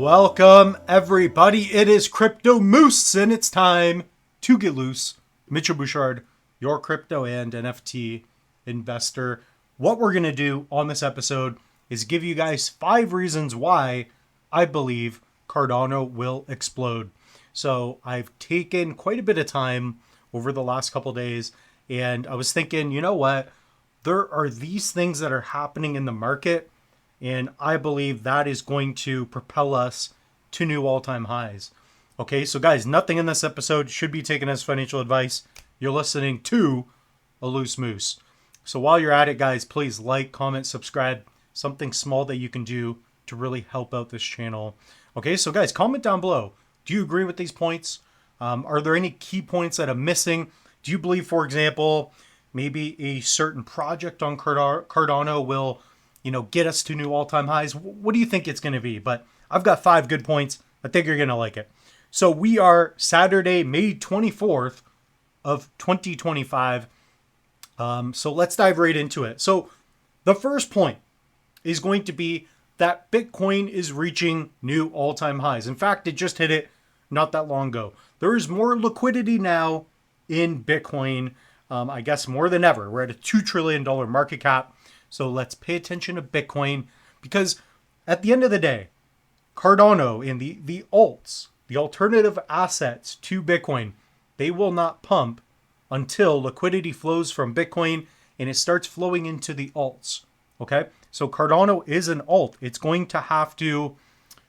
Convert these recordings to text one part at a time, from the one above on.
Welcome everybody, it is Crypto Moose and it's time to get loose. Mitchell Bouchard, your crypto and NFT investor. What we're going to do on this episode is give you guys 5 reasons why I believe Cardano will explode. So I've taken quite a bit of time over the last couple days and I was thinking, you know what? There are these things that are happening in the market and I believe that is going to propel us to new all-time highs. Okay, so guys, nothing in this episode should be taken as financial advice. You're listening to a loose moose. So while you're at it, guys, please like, comment, subscribe. Something small that you can do to really help out this channel. Okay, so guys, comment down below. Do you agree with these points? Are there any key points that I'm missing? Do you believe, for example, maybe a certain project on Cardano will, get us to new all-time highs? What do you think it's going to be? But I've got 5 good points. I think you're going to like it. So we are Saturday, May 24th of 2025. So let's dive right into it. So the first point is going to be that Bitcoin is reaching new all-time highs. In fact, it just hit it not that long ago. There is more liquidity now in Bitcoin, I guess more than ever. We're at a $2 trillion market cap. So let's pay attention to Bitcoin because at the end of the day, Cardano and the alts, the alternative assets to Bitcoin, they will not pump until liquidity flows from Bitcoin and it starts flowing into the alts. Okay, so Cardano is an alt. It's going to have to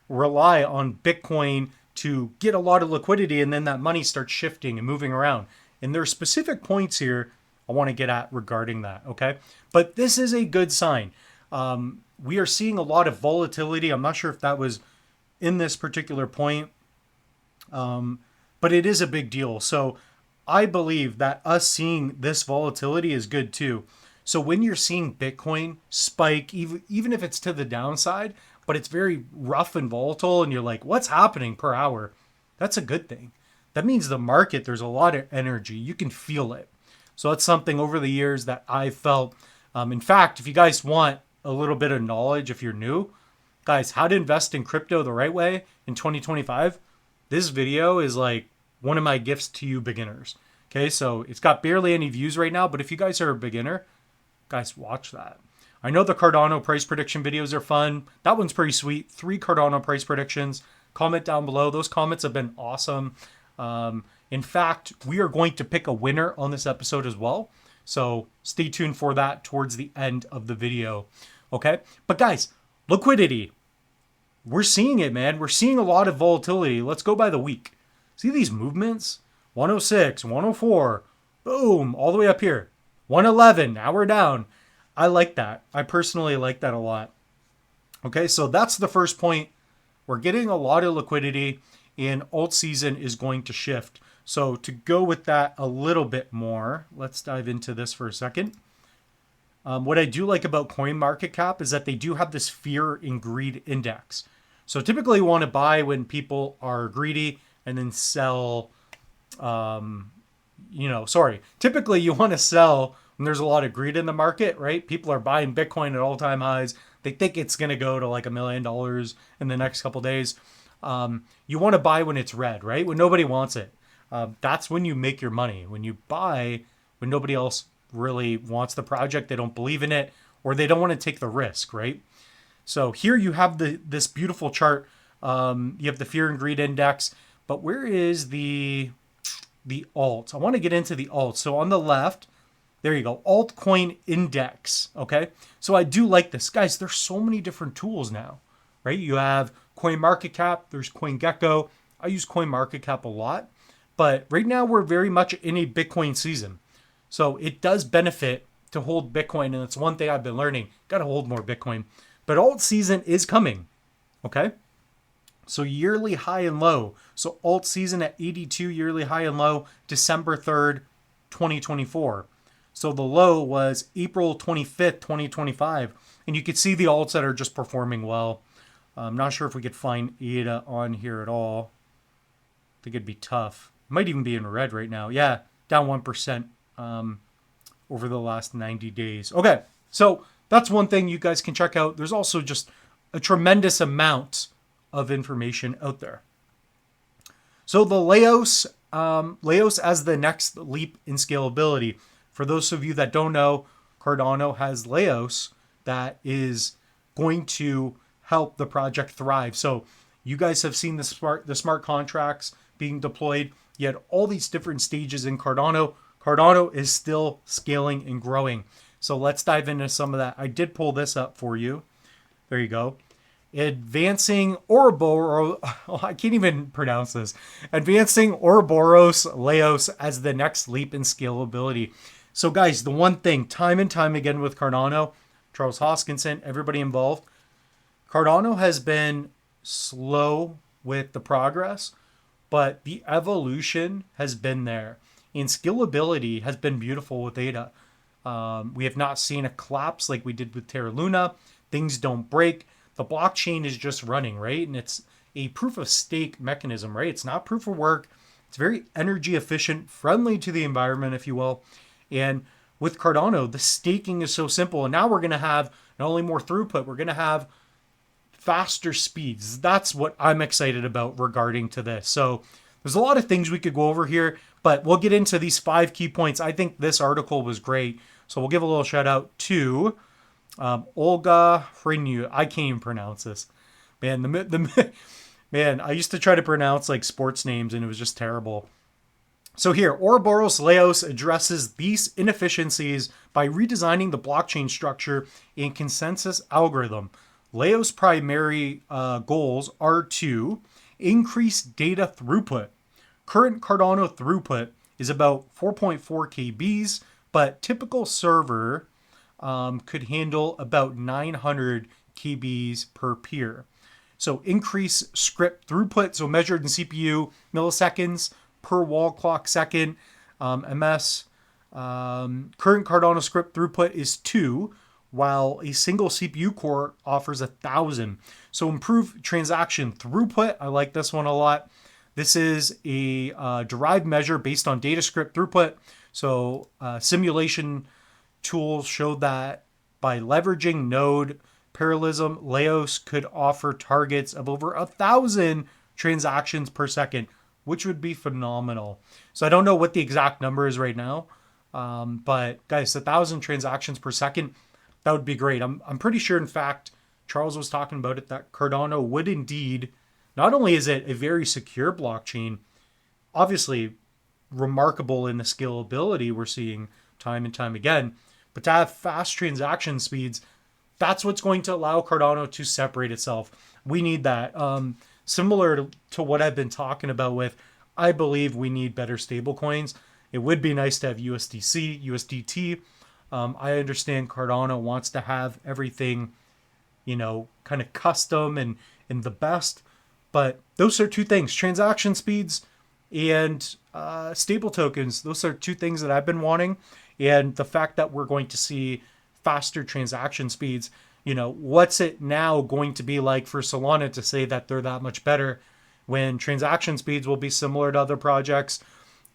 rely on Bitcoin to get a lot of liquidity and then that money starts shifting and moving around. And there are specific points here I want to get at regarding that, okay? But this is a good sign. We are seeing a lot of volatility. I'm not sure if that was in this particular point, but it is a big deal. So I believe that us seeing this volatility is good too. So when you're seeing Bitcoin spike, even if it's to the downside, but it's very rough and volatile and you're like, what's happening per hour? That's a good thing. That means the market, there's a lot of energy. You can feel it. So that's something over the years that I've felt. In fact, if you guys want a little bit of knowledge, if you're new, guys, how to invest in crypto the right way in 2025, this video is like one of my gifts to you beginners. Okay, so it's got barely any views right now, but if you guys are a beginner, guys, watch that. I know the Cardano price prediction videos are fun. That one's pretty sweet. 3 Cardano price predictions. Comment down below. Those comments have been awesome. In fact, we are going to pick a winner on this episode as well. So stay tuned for that towards the end of the video. Okay. But guys, liquidity. We're seeing it, man. We're seeing a lot of volatility. Let's go by the week. See these movements? 106, 104, boom, all the way up here. 111, now we're down. I like that. I personally like that a lot. Okay, so that's the first point. We're getting a lot of liquidity and alt season is going to shift. So to go with that a little bit more, let's dive into this for a second. What I do like about CoinMarketCap is that they do have this fear and greed index. So typically you want to buy when people are greedy and then sell, typically you want to sell when there's a lot of greed in the market, right? People are buying Bitcoin at all-time highs. They think it's going to go to like $1 million in the next couple of days. You want to buy when it's red, right? When nobody wants it. That's when you make your money. When you buy, when nobody else really wants the project, they don't believe in it, or they don't want to take the risk, right? So here you have this beautiful chart. You have the fear and greed index, but where is the alt? I want to get into the alt. So on the left, there you go, altcoin index. Okay, so I do like this, guys. There's so many different tools now, right? You have CoinMarketCap. There's CoinGecko. I use CoinMarketCap a lot. But right now we're very much in a Bitcoin season. So it does benefit to hold Bitcoin. And it's one thing I've been learning. Got to hold more Bitcoin. But alt season is coming. Okay. So yearly high and low. So alt season at 82 yearly high and low, December 3rd, 2024. So the low was April 25th, 2025. And you could see the alts that are just performing well. I'm not sure if we could find ADA on here at all. I think it'd be tough. Might even be in red right now. Yeah, down 1% over the last 90 days. Okay, so that's one thing you guys can check out. There's also just a tremendous amount of information out there. So the Leios as the next leap in scalability. For those of you that don't know, Cardano has Leios that is going to help the project thrive. So you guys have seen the smart contracts being deployed. You had all these different stages in Cardano. Cardano is still scaling and growing. So let's dive into some of that. I did pull this up for you. There you go. Advancing Ouroboros, oh, I can't even pronounce this. Advancing Ouroboros Leios as the next leap in scalability. So guys, the one thing, time and time again with Cardano, Charles Hoskinson, everybody involved, Cardano has been slow with the progress, but the evolution has been there. And scalability has been beautiful with ADA. We have not seen a collapse like we did with Terra Luna. Things don't break. The blockchain is just running, right? And it's a proof of stake mechanism, right? It's not proof of work. It's very energy efficient, friendly to the environment, if you will. And with Cardano, the staking is so simple. And now we're going to have not only more throughput, we're going to have faster speeds. That's what I'm excited about regarding to this. So there's a lot of things we could go over here, but we'll get into these 5 key points. I think this article was great. So we'll give a little shout out to Olga Hrinu. I can't even pronounce this. Man, man, I used to try to pronounce like sports names and it was just terrible. So here, Ouroboros Leios addresses these inefficiencies by redesigning the blockchain structure and consensus algorithm. Leios' primary goals are to increase data throughput. Current Cardano throughput is about 4.4 KBs, but typical server could handle about 900 KBs per peer. So increase script throughput, so measured in CPU milliseconds per wall clock second. MS current Cardano script throughput is 2, while a single CPU core offers 1,000. So improve transaction throughput. I like this one a lot. This is a derived measure based on data script throughput. So simulation tools show that by leveraging node parallelism, Leios could offer targets of over 1,000 transactions per second, which would be phenomenal. So I don't know what the exact number is right now, but guys, 1,000 transactions per second, that would be great. I'm pretty sure, in fact, Charles was talking about it, that Cardano would indeed, not only is it a very secure blockchain, obviously remarkable in the scalability we're seeing time and time again, but to have fast transaction speeds, that's what's going to allow Cardano to separate itself. We need that. Similar to what I've been talking about with, I believe we need better stable coins. It would be nice to have USDC, USDT. I understand Cardano wants to have everything, kind of custom and the best. But those are 2 things, transaction speeds and stable tokens. Those are 2 things that I've been wanting. And the fact that we're going to see faster transaction speeds, what's it now going to be like for Solana to say that they're that much better when transaction speeds will be similar to other projects?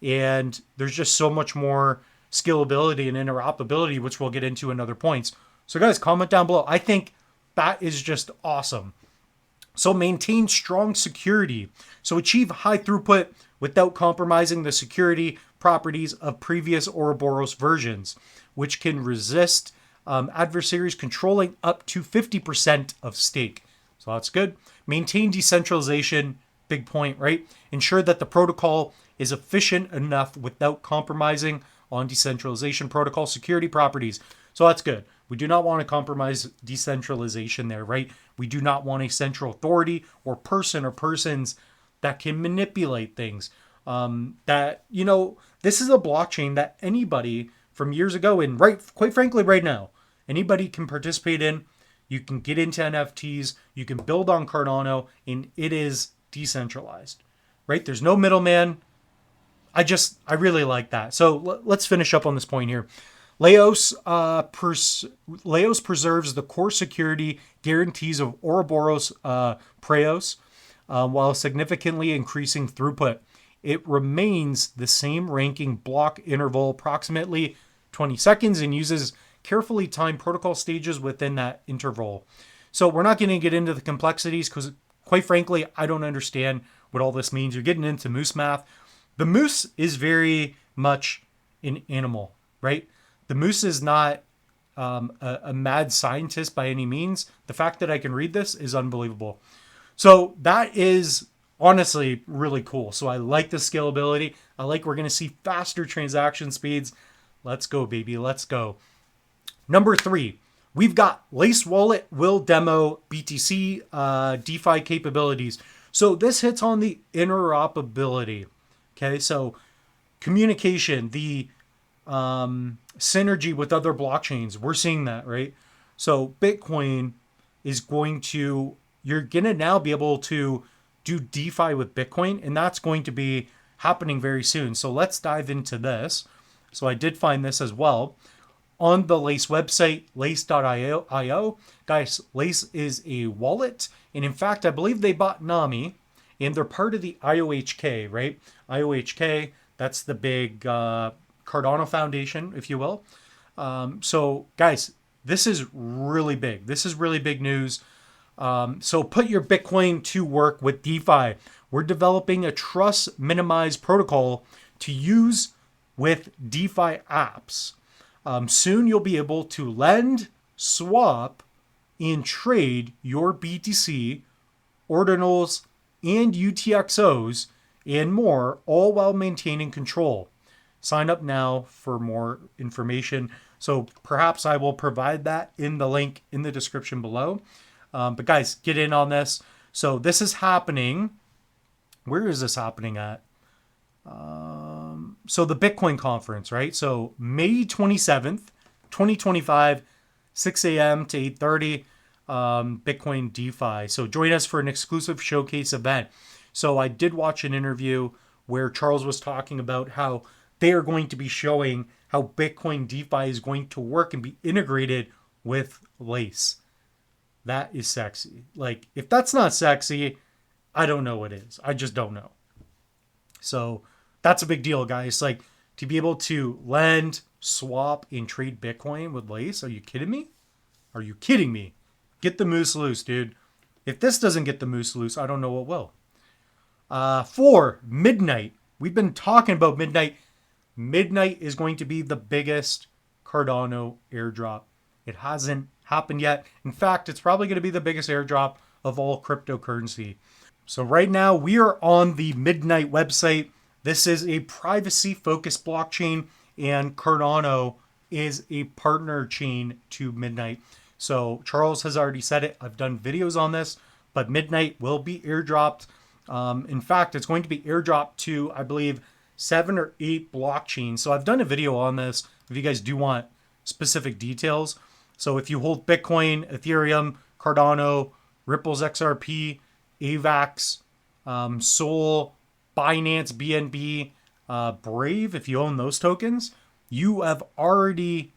And there's just so much more scalability and interoperability, which we'll get into in other points. So guys, comment down below. I think that is just awesome. So maintain strong security. So achieve high throughput without compromising the security properties of previous Ouroboros versions, which can resist adversaries controlling up to 50% of stake. So that's good. Maintain decentralization. Big point, right? Ensure that the protocol is efficient enough without compromising on decentralization protocol security properties. So that's good. We do not want to compromise decentralization there, right? We do not want a central authority or person or persons that can manipulate things. This is a blockchain that anybody from years ago and quite frankly right now, anybody can participate in. You can get into NFTs, you can build on Cardano, and it is decentralized, right? There's no middleman. I really like that. So let's finish up on this point here. Leios preserves the core security guarantees of Ouroboros Preos while significantly increasing throughput. It remains the same ranking block interval, approximately 20 seconds, and uses carefully timed protocol stages within that interval. So we're not going to get into the complexities because, quite frankly, I don't understand what all this means. You're getting into moose math. The moose is very much an animal, right? The moose is not a mad scientist by any means. The fact that I can read this is unbelievable. So that is honestly really cool. So I like the scalability. I like we're going to see faster transaction speeds. Let's go, baby. Let's go. Number 3, we've got Lace Wallet will demo BTC DeFi capabilities. So this hits on the interoperability. Okay, so communication, the synergy with other blockchains. We're seeing that, right? So Bitcoin is going to, you're going to now be able to do DeFi with Bitcoin, and that's going to be happening very soon. So let's dive into this. So I did find this as well on the Lace website, lace.io. Guys, Lace is a wallet, and in fact, I believe they bought Nami, and they're part of the IOHK, right? IOHK, that's the big Cardano Foundation, if you will. So, guys, this is really big. This is really big news. So put your Bitcoin to work with DeFi. We're developing a trust minimized protocol to use with DeFi apps. Soon you'll be able to lend, swap, and trade your BTC, ordinals, and UTXOs, and more, all while maintaining control. Sign up now for more information. So perhaps I will provide that in the link in the description below. But guys, get in on this. So this is happening. Where is this happening at? So the Bitcoin conference, right? So May 27th, 2025, 6 a.m. to 8:30, Bitcoin DeFi. So join us for an exclusive showcase event. So I did watch an interview where Charles was talking about how they are going to be showing how Bitcoin DeFi is going to work and be integrated with Lace. That is sexy. Like, if that's not sexy, I don't know what is. I just don't know. So that's a big deal, guys. Like, to be able to lend, swap, and trade Bitcoin with Lace. Are you kidding me? Are you kidding me? Get the moose loose, dude. If this doesn't get the moose loose, I don't know what will. 4, Minight. We've been talking about Minight. Minight is going to be the biggest Cardano airdrop. It hasn't happened yet. In fact, it's probably going to be the biggest airdrop of all cryptocurrency. So right now we are on the Minight website. This is a privacy-focused blockchain, and Cardano is a partner chain to Minight. So Charles has already said it. I've done videos on this, but Minight will be airdropped. In fact, it's going to be airdropped to, I believe, 7 or 8 blockchains. So I've done a video on this if you guys do want specific details. So if you hold Bitcoin, Ethereum, Cardano, Ripple's XRP, AVAX, Sol, Binance, BNB, Brave, if you own those tokens, you are already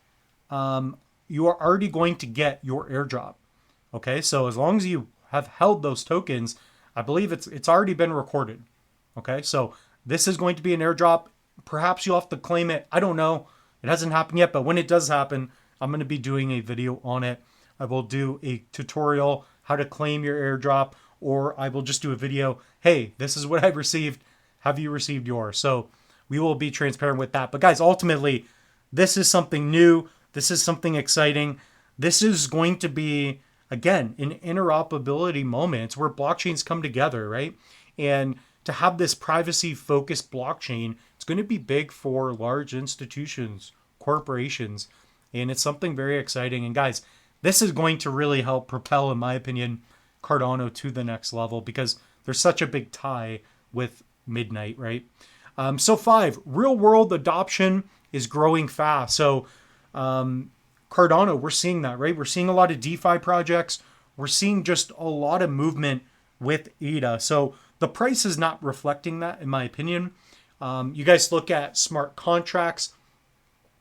going to get your airdrop. Okay, so as long as you have held those tokens, I believe it's already been recorded. Okay, so this is going to be an airdrop. Perhaps you'll have to claim it. I don't know. It hasn't happened yet, but when it does happen, I'm going to be doing a video on it. I will do a tutorial how to claim your airdrop, or I will just do a video. Hey, this is what I've received. Have you received yours? So we will be transparent with that. But guys, ultimately, this is something new. This is something exciting. This is going to be, again, an interoperability moment. It's where blockchains come together, right? And to have this privacy-focused blockchain, it's going to be big for large institutions, corporations, and it's something very exciting. And guys, this is going to really help propel, in my opinion, Cardano to the next level because there's such a big tie with Minight, right? So 5, real-world adoption is growing fast. So Cardano, we're seeing that, right? We're seeing a lot of DeFi projects. We're seeing just a lot of movement with ADA. So the price is not reflecting that, in my opinion. You guys look at smart contracts.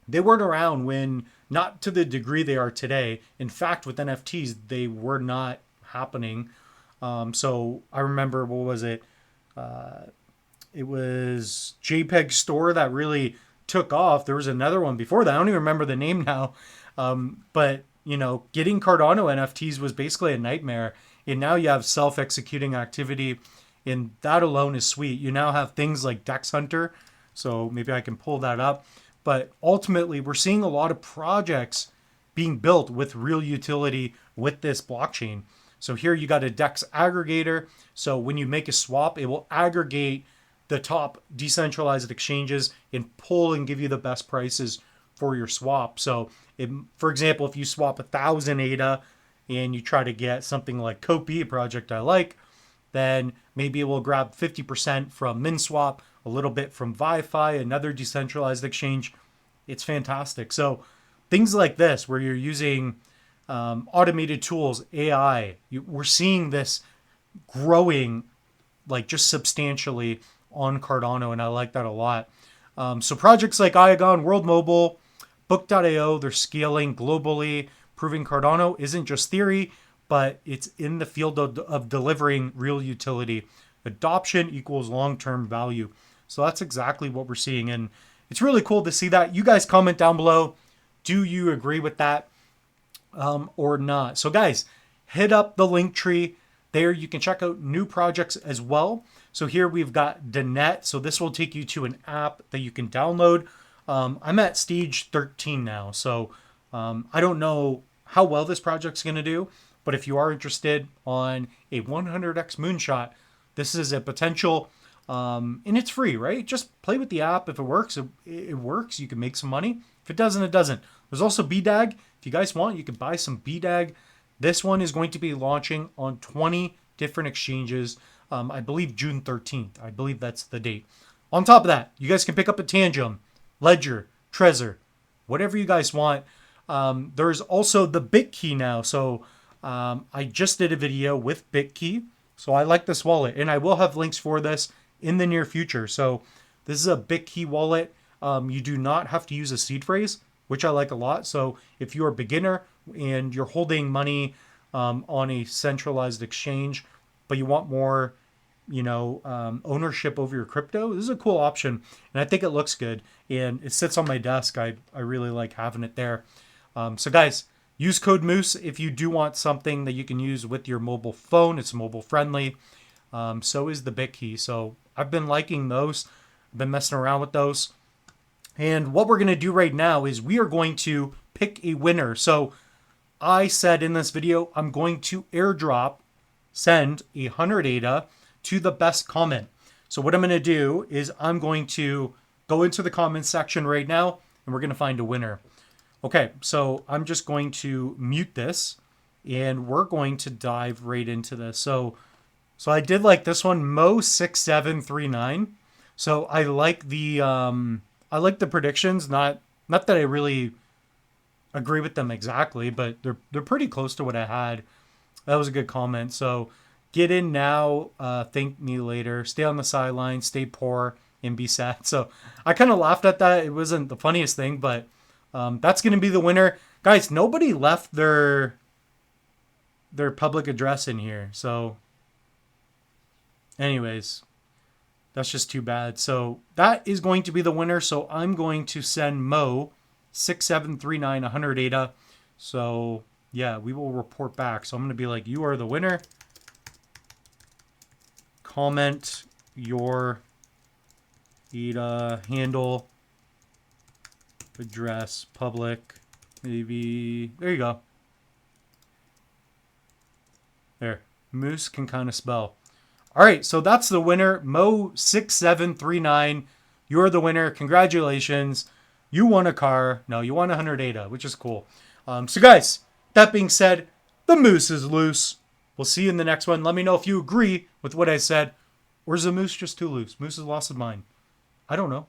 They weren't around when, not to the degree they are today. In fact, with NFTs, they were not happening. So I remember, what was it? It was JPEG Store that really took off. There was another one before that. I don't even remember the name now. But, you know, getting Cardano NFTs was basically a nightmare. And now you have self-executing activity, and that alone is sweet. You now have things like Dex Hunter. So maybe I can pull that up. But ultimately, we're seeing a lot of projects being built with real utility with this blockchain. So here you got a DEX aggregator. So when you make a swap, it will aggregate the top decentralized exchanges and pull and give you the best prices for your swap. So for example, if you swap 1,000 ADA and you try to get something like Kopi, a project I like, then maybe it will grab 50% from MinSwap, a little bit from ViFi, another decentralized exchange. It's fantastic. So things like this, where you're using automated tools, AI, we're seeing this growing like just substantially on Cardano, and I like that a lot. So projects like Iagon, World Mobile, Book.io, they're scaling globally, proving Cardano isn't just theory, but it's in the field of delivering real utility. Adoption equals long-term value. So that's exactly what we're seeing, and it's really cool to see that. You guys comment down below. Do you agree with that or not? So guys, hit up the link tree. There you can check out new projects as well. So here we've got Denet. So this will take you to an app that you can download. I'm at stage 13 now. So I don't know how well this project's going to do. But if you are interested on a 100x moonshot, this is a potential, and it's free, right? Just play with the app. If it works, it works. You can make some money. If it doesn't, it doesn't. There's also BDAG. If you guys want, you can buy some BDAG. This one is going to be launching on 20 different exchanges. I believe June 13th. I believe that's the date. On top of that, you guys can pick up a Tangem, Ledger, Trezor, whatever you guys want. There's also the BitKey now. So I just did a video with BitKey. So I like this wallet, and I will have links for this in the near future. So this is a BitKey wallet. You do not have to use a seed phrase, which I like a lot. So if you're a beginner and you're holding money on a centralized exchange, but you want more, ownership over your crypto, this is a cool option. And I think it looks good, and it sits on my desk. I really like having it there. So guys, use code Moose if you do want something that you can use with your mobile phone. It's mobile friendly. So is the BitKey. So I've been liking those. I've been messing around with those. And what we're going to do right now is we are going to pick a winner. So I said in this video, I'm going to airdrop, send 100 ADA to the best comment. So what I'm going to do is I'm going to go into the comments section right now, and we're going to find a winner. Okay, so I'm just going to mute this, and we're going to dive right into this. So I did like this one, Mo6739. So I like the predictions. Not that I really agree with them exactly, but they're pretty close to what I had. That was a good comment. So get in now, thank me later, stay on the sideline, stay poor, and be sad. So I kind of laughed at that. It wasn't the funniest thing, but that's going to be the winner. Guys, nobody left their public address in here. So anyways, that's just too bad. So that is going to be the winner. So I'm going to send Mo6739 100 ADA. So yeah, we will report back. So I'm going to be like, you are the winner. Comment your ADA handle, address, public, maybe. There you go. There. Moose can kind of spell. All right, so that's the winner, Mo6739. You're the winner. Congratulations. You won a car. No, you won 100 ADA, which is cool. So guys, that being said, the moose is loose. We'll see you in the next one. Let me know if you agree with what I said, or is the moose just too loose? Moose has lost his mind. I don't know.